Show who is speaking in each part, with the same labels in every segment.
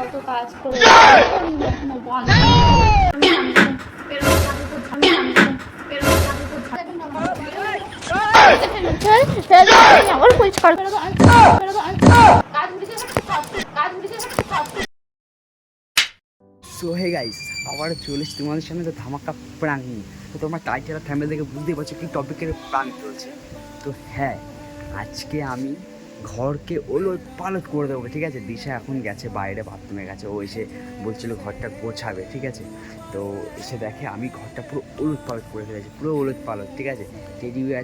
Speaker 1: কত কাজ করে এখনো বন্ধ
Speaker 2: সো হে গাইস, আবার চলে এসেছি তোমাদের সামনে তো ধামাকা প্রাঙ্ক নিয়ে। তো তোমার টাইটেল আর থাম্বনেল দেখে বুঝতেই পারছো কি টপিকের প্রাঙ্ক চলছে। তো হ্যাঁ, আজকে আমি ঘরকে ওলট পালট করে দেবো, ঠিক আছে। দিশা এখন গেছে বাইরে, বাথরুমে গেছে। ও এসে বলছিল ঘরটা গোছাবে, ঠিক আছে। তো এসে দেখে আমি ঘরটা পুরো ওলট পালট করে ফেলেছি, পুরো ওলট পালট, ঠিক আছে।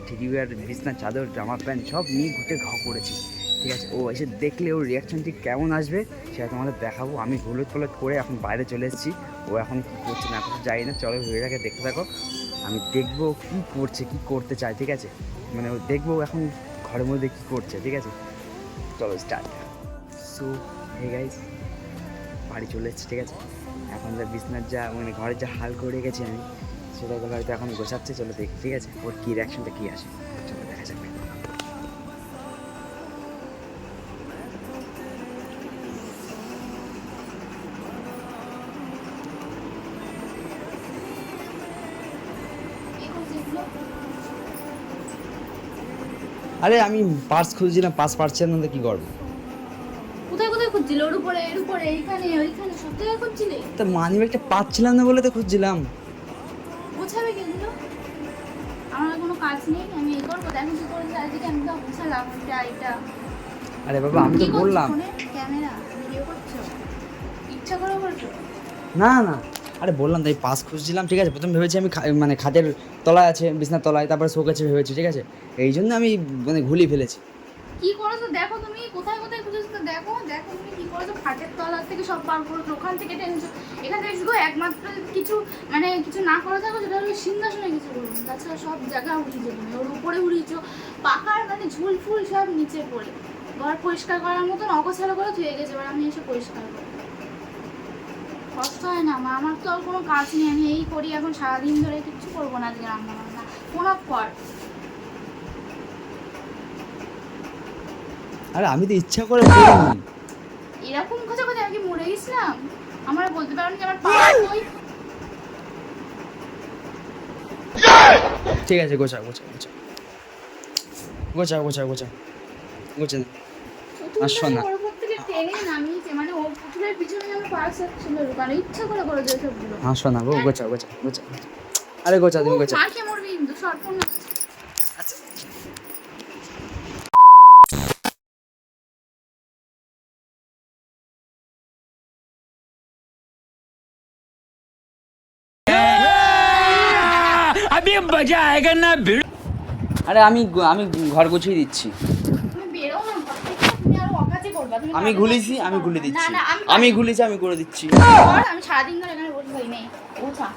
Speaker 2: টেডিওয়ার বিছনার চাদর, জামা প্যান্ট সব নিয়ে ঘুরতে ঘা করেছি, ঠিক আছে। ও এসে দেখলে ওর রিয়াকশন ঠিক কেমন আসবে সেটা তোমাদের দেখাবো। আমি হলুদ পলট করে এখন বাইরে চলে এসেছি। ও এখন কী করছে না করছে যাই না, চলো ভিডিওটাকে দেখতে থাকো। আমি দেখবো কী করছে, কী করতে চায়, ঠিক আছে। মানে ও দেখবো এখন ঘরের মধ্যে কী করছে, ঠিক আছে। চলো স্টার্ট। সো হে গাইস, বাড়ি চলে এসেছি, ঠিক আছে। এখন যা বিছনার যা মানে ঘরের যা হাল করে গেছি আমি, সেটাগুলো হয়তো এখন গোছাচ্ছে। চলো দেখি, ঠিক আছে, ওর কী রিয়াকশনটা কী আসে। চলো দেখা যাবে। আরে আমি পার্স খুঁজছিলাম, পাচ্ছিলাম না, কি করবো।
Speaker 1: কোথায় কোথায় খুঁজছিলে? ওর উপরে, এর উপরে, এইখানে ওইখানে সব জায়গায় খুঁজছিলে?
Speaker 2: তা মানি ব্যাগটা পাচ্ছিলাম না বলে তো খুঁজছিলাম।
Speaker 1: গোছাবে কিন্তু আমার কোনো কাজ নেই, আমি এই করবো। দেখো কি করেছে আজকে, আমি তো গোছালাম এটা।
Speaker 2: আরে বাবা, আমি তো বললাম।
Speaker 1: ক্যামেরা ভিডিও করছো? ইচ্ছা করে করছো?
Speaker 2: না না, আরে বললাম তাই পাস খুঁজছিলাম, ঠিক আছে। প্রথম ভেবেছি আমি মানে খাটের তলায় আছে, বিছনার তলায়, তারপরে শোকেছে ভেবেছি, ঠিক আছে। এই জন্য আমি মানে ঘুলিয়ে ফেলেছি।
Speaker 1: কি করেছো দেখো, তুমি কোথায় কোথায় খুঁজেছো তো দেখো। দেখো তুমি কি করেছো, খাটের তলার থেকে সব বার করেছো, ওখান থেকে টেনেছো, এখান থেকে শুধু একমাত্র কিছু মানে কিছু না করে থাকো, সেটা হলো সিংহাসনে কিছু করুন। তাছাড়া সব জায়গায় উড়িয়েছো তুমি, ওর উপরে উড়িয়েছো, পাখার মানে ঝুল ফুল সব নিচে পড়ে। ঘর পরিষ্কার করার মতন অগোছালো করে ধুয়ে গেছে, এবার আমি এসে পরিষ্কার করি। কষ্ট হয় না আমার তো আর কোনো কাজ নেই, আমি এই করি এখন সারাদিন ধরে। কিচ্ছু করবো না আজকে, রান্না বান্না কোনো পর।
Speaker 2: আরে আমি তো ইচ্ছা করে করিনি।
Speaker 1: এরকম কথা কথা আমি কি মরে গেছিলাম? আমার বলতে পারেন যে আমার পা কই।
Speaker 2: ঠিক আছে, গোছা গোছা গোছা গোছা গোছা গোছা গোছা। আসো না।
Speaker 1: ওর উপর থেকে টেনে নামিয়েছে, মানে ও পুতুলের পিছনে আমার পার্স ছিল, কারণ ইচ্ছা করে করে যে সবগুলো।
Speaker 2: আসো না গো, গোছা গোছা গোছা। আরে গোছা, তুমি গোছা।
Speaker 1: মাকে মরবি কিন্তু সর্পণ।
Speaker 2: আচ্ছা,
Speaker 3: अभी मजा आएगा ना भिड़।
Speaker 2: আরে আমি ঘর গুছিয়ে দিচ্ছি।
Speaker 1: তুমি বেরো না ঘর থেকে, তুমি আর অকাজে করবা। তুমি
Speaker 2: আমি ঘুলিয়েছি, আমি ঘুলে দিচ্ছি।
Speaker 1: না
Speaker 2: আমি ঘুলিয়েছি, আমি করে দিচ্ছি।
Speaker 1: আমি সারাদিন ধরে এখানে বসে থাকি নেই। ওঠা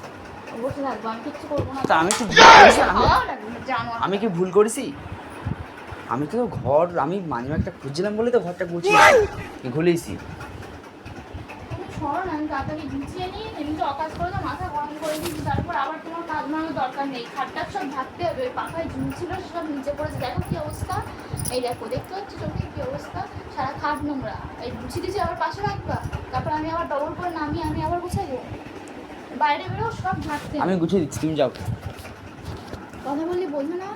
Speaker 1: বসে থাকবো, আমি কিচ্ছু করবো না।
Speaker 2: তা আমি কি ভুল করেছি?
Speaker 1: ভালো লাগবে না, জানো
Speaker 2: আমি কি ভুল করেছি? আমি তো ঘর আমি মানিব্যাগটা খুঁজছিলাম বলে তো ঘরটা গুছিয়ে ঘুলিয়েছি।
Speaker 1: সরো না, আমি তাড়াতাড়ি গুছিয়ে নিই। এমনিতে অকাজ করে তো মাথা গরম করে দিচ্ছি, তারপর আবার তোমার কাজ মারানোর দরকার নেই। খাটটা সব ঢাকতে হবে, পাখায় ঝুলছিল সব নিচে পড়েছে। দেখো কি অবস্থা, এই দেখো, দেখতে পাচ্ছ চোখে কি অবস্থা, সারা খাট নোংরা। এই গুছিয়ে দিচ্ছি, আবার পাশে রাখবা, তারপর আমি আবার ডবল করে নামিয়ে আমি আবার গুছাবো। বাইরে বেরো, সব ঢাকতে
Speaker 2: আমি গুছিয়ে দিচ্ছি, তুমি যাও।
Speaker 1: কথা বললে বলবে না।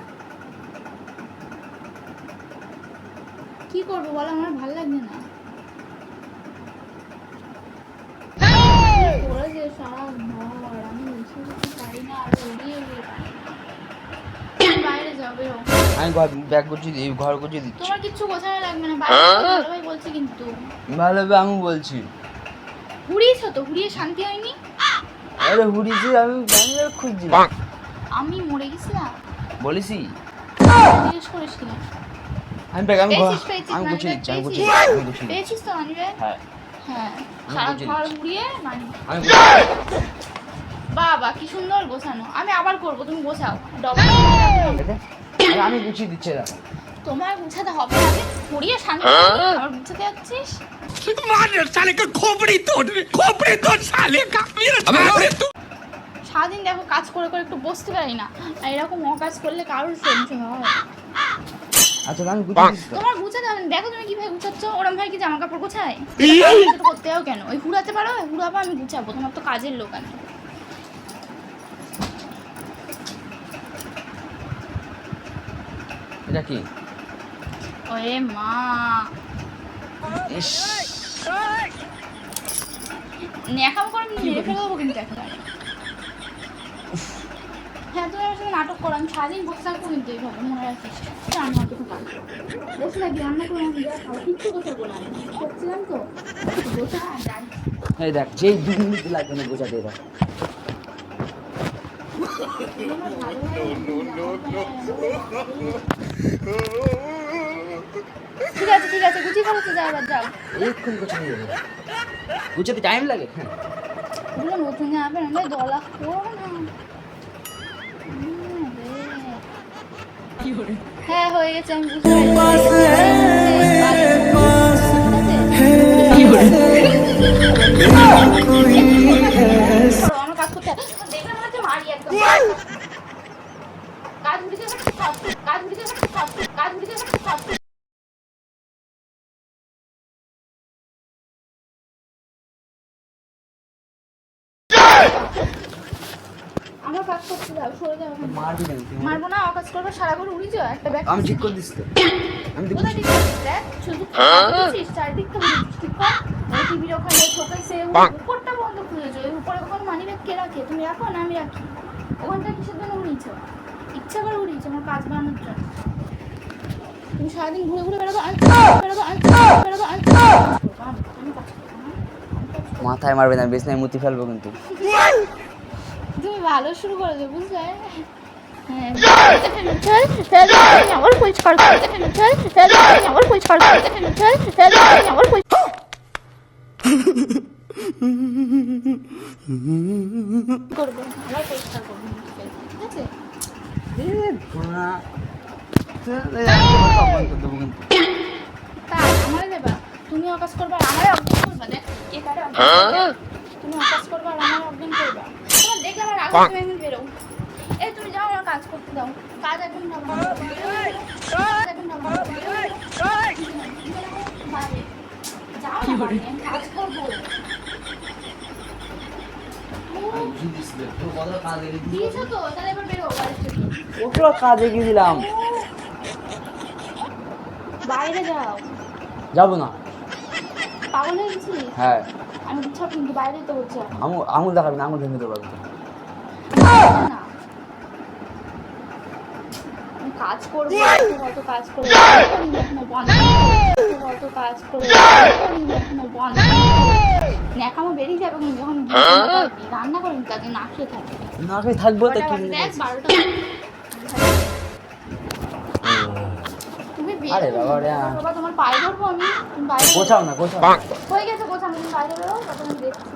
Speaker 1: কি করবো বলো, আমার ভালো লাগছে না। করেছে সারা ঘর, আমি উঠে উঠতে পারি না, আর উড়িয়ে বাইরে যাবে।
Speaker 2: আমি ব্যাগ গুছিয়ে দিই, ঘর গুছিয়ে দিচ্ছি।
Speaker 1: তোমার কিচ্ছু গোছানো লাগবে না, বাইরে ভালোভাবে বলছি কিন্তু।
Speaker 2: ভালো হবে, আমি বলছি।
Speaker 1: হুড়িয়েছো তো, হুড়িয়ে শান্তি হয়নি।
Speaker 2: আরে হুড়িছি, আমি ব্যাগ খুঁজছিলাম।
Speaker 1: আমি মরে গেছিলাম
Speaker 2: বলেছি
Speaker 1: জিজ্ঞেস করিস কিনা।
Speaker 2: আমি ব্যাগ আমি
Speaker 1: পেয়েছিস
Speaker 2: গুছিয়ে দিচ্ছি, আমি গুছিয়ে দিচ্ছি।
Speaker 1: পেয়েছিস তো মানিবে।
Speaker 2: হ্যাঁ,
Speaker 1: হ্যাঁ,
Speaker 2: আমি
Speaker 1: সারা
Speaker 2: গুছিয়ে
Speaker 1: ঘর
Speaker 2: দিচ্ছি।
Speaker 1: ঘুরিয়ে মানি।
Speaker 2: আমি
Speaker 1: বাবা কি সুন্দর গোছানো, আমি আবার করবো, তুমি গোছাও ডবল।
Speaker 2: আমি গুছিয়ে দিচ্ছি। দেখো
Speaker 1: তোমার গুছাতে হবে না, ঘুরিয়ে শান্তি আবার গুছাতে যাচ্ছিস।
Speaker 3: मार साले का खोपड़ी तोड़ साले का मेरा अबे तू।
Speaker 1: সারাদিন দেখো কাজ করে করে একটু বসতে পারি না, আর এরকম অকাজ করলে কারোর সহ্য হয়।
Speaker 2: আচ্ছা আমি গুছিয়ে দিচ্ছি তো।
Speaker 1: তোমার গুছাতে হবে না। দেখো তুমি কিভাবে গুছাচ্ছ, ওরম ভাই কি জামা কাপড় গোছায়? এটা করতে হবে কেন? ওই হুড়াতে পারো, হুড়াবো আমি গুছাবো, তোমার তো কাজের লোক আমি।
Speaker 2: এটা কি?
Speaker 1: ওরে মা,
Speaker 2: ইস,
Speaker 1: ন্যাকাম করে মেরে ফেলে দেবো কিন্তু একেবারে। হ্যাঁ তুমি আমার সঙ্গে নাটক করো, আমি সারাদিন বসে থাকবো কিন্তু এইভাবে, মনে রাখিস। রান্না করতে পারবো, বসে থাকি রান্না করে আমি যা খাবো, কিচ্ছু গোছাবো না, আমি করছিলাম তো বসে যাই।
Speaker 2: এই দেখ যেই 2 মিনিট লাগবে না বোঝাতে দেখ।
Speaker 1: ঠিক আছে ঠিক আছে, গুছিয়ে ফেলো তো, যাও এবার যাও।
Speaker 2: এইক্ষণ গোছাতে দেবে, গুছাতে টাইম লাগে। হ্যাঁ
Speaker 1: ওগুলো নতুন যাবে না, দলা করো না। হ্যাঁ হয়ে গেছে, আমি বুঝতে পেরেছি। আমার কাজ করতে দেখলাম না যে মারি একদম কাজ উঠেছে, কাজ উঠেছে, কাজ উঠেছে। আমার কাজ করতে যাও, সরে যাও।
Speaker 2: মারবি না তুই আমাকে?
Speaker 1: মারবো না, কাজ করবো সারা করে উড়ি যাও একটা ব্যাগ।
Speaker 2: আমি ঠিক করে দিচ্ছি তো, আমি তো
Speaker 1: কোথায় ঠিক করছিস দেখ, শুধু করছিস চারিদিকটা ঠিক কর। ওই টিভির ওখানে শোকেসে উপরটা বন্ধ খুলেছো, ওই উপরে কখন মানি ব্যাগ কে রাখে? তুমি রাখো না আমি রাখি? ওখানটা কিসের জন্য উড়িয়েছো? ইচ্ছা করে উড়িয়েছো আমার কাজ বানানোর জন্য। তুমি সারাদিন ঘুরে ঘুরে বেড়াবো, আমি কাজ করবো না।
Speaker 2: মাথায় মারবে না, বেশ নাই মুতি ফেলবো কিন্তু।
Speaker 1: তুমি ভালো শুরু করে দেবে বুঝলে। হ্যাঁ আমার পরিষ্কার করে আমার পরিষ্কার করে আমার করবো, আমার পরিষ্কার করবো, ঠিক আছে? তাই আমারে দেবা, তুমি অকাজ করবা আর আমারে অজ্ঞান করবা। দেখ কে কারে অজ্ঞান করবে। তুমি অকাজ করবা আর আমারে অজ্ঞান করবা। তোমার দেখলে আমার রাগ তুমি একদিন বেরো। এই তুমি যাও, আমার কাজ করতে দাও। কাজ এখন না, কাজ এখন না, যাও না বাড়ি, আমি কাজ করবো। দিয়েছো তো, তাহলে এবার বেরো বাড়ি থেকে।
Speaker 2: ওগুলো কাজ এগিয়ে দিলাম,
Speaker 1: বাইরে যাও।
Speaker 2: যাবো না।
Speaker 1: পাগল হয়ে গেছিস?
Speaker 2: হ্যাঁ
Speaker 1: আমি বুঝছো কিন্তু বাইরে তো বলছি এখন।
Speaker 2: আঙুল দেখাবি না, আঙুল ভেঙে দেবো একদম।
Speaker 1: না আমি কাজ করবো, কত কাজ করবো, এখনো বন্ধ কত কাজ করবো, এখনো বন্ধ। ন্যাকামো বেরিয়ে যাবে কিন্তু যখন রান্না করেন তাদের না খেয়ে থাকে।
Speaker 2: না খেয়ে থাকবো তো কি?
Speaker 1: দেখ 12টা। তুমি
Speaker 2: আরে বাবা রে,
Speaker 1: বাবা তোমার পায়ে ধরবো আমি, তুমি বাইরে
Speaker 2: গোছাও না, গোছাও।
Speaker 1: হয়ে গেছে গোছানো, তুমি বাইরে বেরো, তখন আমি দেখছি।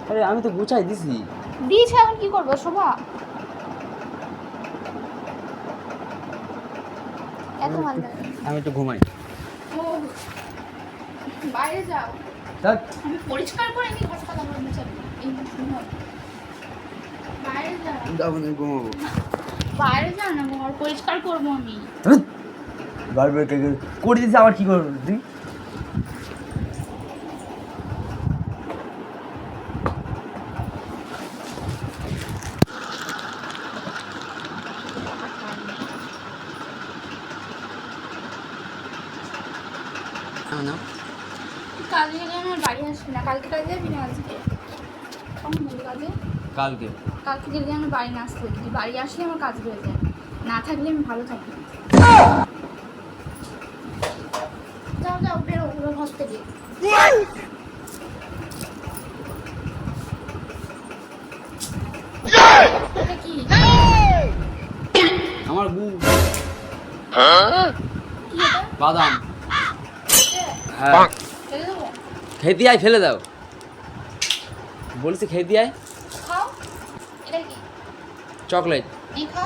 Speaker 2: আরে আমি তো গোছাই দিছি।
Speaker 1: দিয়েছে, এখন কি করবো শোভা? এত ভালো লাগে।
Speaker 2: আমি একটু ঘুমাই।
Speaker 1: ও বাইরে যাও,
Speaker 2: দেখ
Speaker 1: আমি পরিষ্কার করে নি ঘরটা আমার মুছাবো। এই ঘুমাও, বাইরে যাও,
Speaker 2: যাবো না, ঘুমাবো।
Speaker 1: বাইরে যাও না, ঘর পরিষ্কার করবো আমি।
Speaker 2: বারবার করে দিছি, আবার কি করবো তুই?
Speaker 1: কালকে গেলে আমার বাড়ি আসবি না, কালকে কাজে যাবি না আজকে? কখন বলি কাজে?
Speaker 2: কালকে
Speaker 1: কালকে গেলে আমার বাড়ি না আসতে হবে, বাড়ি আসলে আমার কাজ হয়ে যায়, না থাকলে আমি ভালো থাকি। যাও যাও বেরো পুরো ঘর থেকে। এটা কি?
Speaker 2: আমার বউ
Speaker 1: কি এটা?
Speaker 2: বাদাম।
Speaker 1: এটা?
Speaker 2: হ্যাঁ
Speaker 1: ফেলে দেবো?
Speaker 2: খেতে আয়, ফেলে দাও বলছি, খেতে আয়।
Speaker 1: খাও। এটা কি?
Speaker 2: চকলেট।
Speaker 1: এই খা।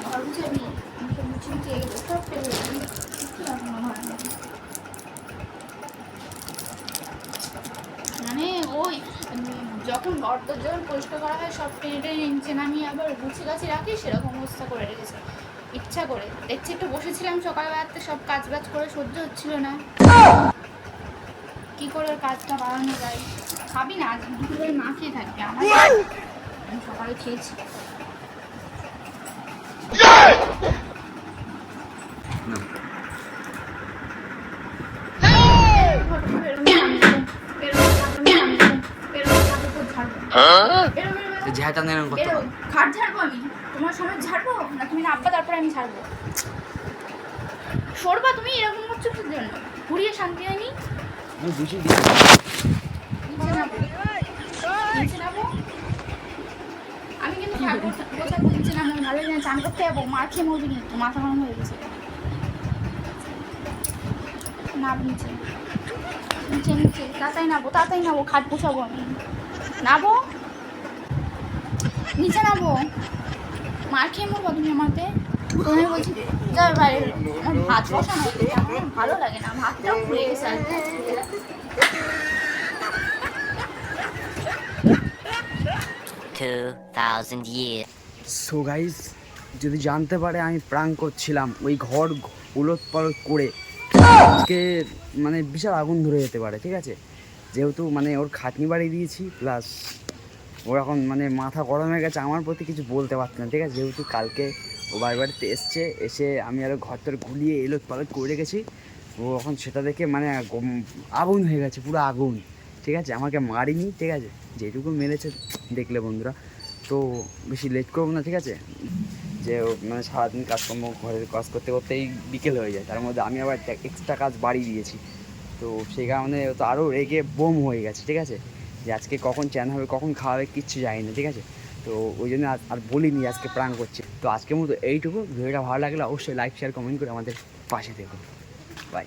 Speaker 1: ঘর গুছাবি? আমি সব গুছিয়ে গেছে, সব ফেলে দেবো। কি রাখবো না ঘরে? মানে ওই যখন ঘর তো যখন পরিষ্কার করা হয় সব টেনে টেনে নিচে নামিয়ে আবার গুছিয়ে গাছি রাখি, সেরকম অবস্থা করে রেখেছে ইচ্ছা করে। দেখছি একটু বসেছিলাম সকালবেলাতে, সব কাজ বাজ করে সহ্য হচ্ছিল না, কি করে ওর কাজটা বাড়ানো যায়। খাবি না আজ দুপুরে না খেয়ে থাকবে, আমার আমি সকালে খেয়েছি।
Speaker 2: ঝাঁটা নেন কত?
Speaker 1: খাট ঝাড়বো আমি, তোমার সময় ঝাড়বো না তুমি নাববা তারপরে আমি ঝাড়বো। সরবা তুমি, এরকম করছো কি জন্য? ঘুরিয়ে শান্তি হয়নি।
Speaker 2: আমি বুঝি
Speaker 1: নিচে নামো, নিচে নামো। আমি কিন্তু থাকবো গোছাবো, নিচে নামো। ভালো জানি চান করতে যাবো, মার খেয়ে মরবি কিন্তু, মাথা গরম হয়ে গেছে। নাব নিচে, নিচে নিচে, তাড়াতাড়ি নাবো, তাড়াতাড়ি নাবো, খাট পোষাবো আমি। নাবো, নিচে নাবো, মার খেয়ে মরবো তুমি আমাকে। আমি বলছি যাই বাইরে, আমার ভাত বসা না, আমার ভালো লাগে না, ভাতটাও ফুলে গেছে আর কি।
Speaker 4: 2000 years.
Speaker 2: সো গাইস, যদি জানতে পারে আমি প্রাঙ্ক করছিলাম ওই ঘর উলট পালট করে, আজকে মানে বিশাল আগুন ধরে যেতে পারে, ঠিক আছে? যেহেতু মানে ওর খাটনি বাড়ি দিয়েছি, প্লাস ওর এখন মানে মাথা গরম হয়ে গেছে, আমার প্রতি কিছু বলতে পারছে না, ঠিক আছে? যেহেতু কালকে ও বাড়িতে এসে আমি আরও ঘর টর গুলিয়ে এলোট পালট করে রেখেছি, ও এখন সেটা দেখে মানে আগুন হয়ে গেছে, পুরো আগুন, ঠিক আছে? আমাকে মারিনি, ঠিক আছে? যেটুকু মেরেছে দেখলে বন্ধুরা। তো বেশি লেট করবো না, ঠিক আছে? যে মানে সারাদিন কাজকর্ম ঘরের কাজ করতে করতেই বিকেল হয়ে যায়, তার মধ্যে আমি আবার এক্সট্রা কাজ বাড়িয়ে দিয়েছি, তো সেই কারণে তো আরও রেগে বোম হয়ে গেছে, ঠিক আছে? যে আজকে কখন চ্যান হবে, কখন খাওয়াবে, কিচ্ছু জানি না, ঠিক আছে? তো ওই জন্য আর বলিনি আজকে প্রাঙ্ক করছি। তো আজকের মতো এইটুকু। ভিডিওটা ভালো লাগলে অবশ্যই লাইক শেয়ার কমেন্ট করে আমাদের পাশে থেকো। বাই।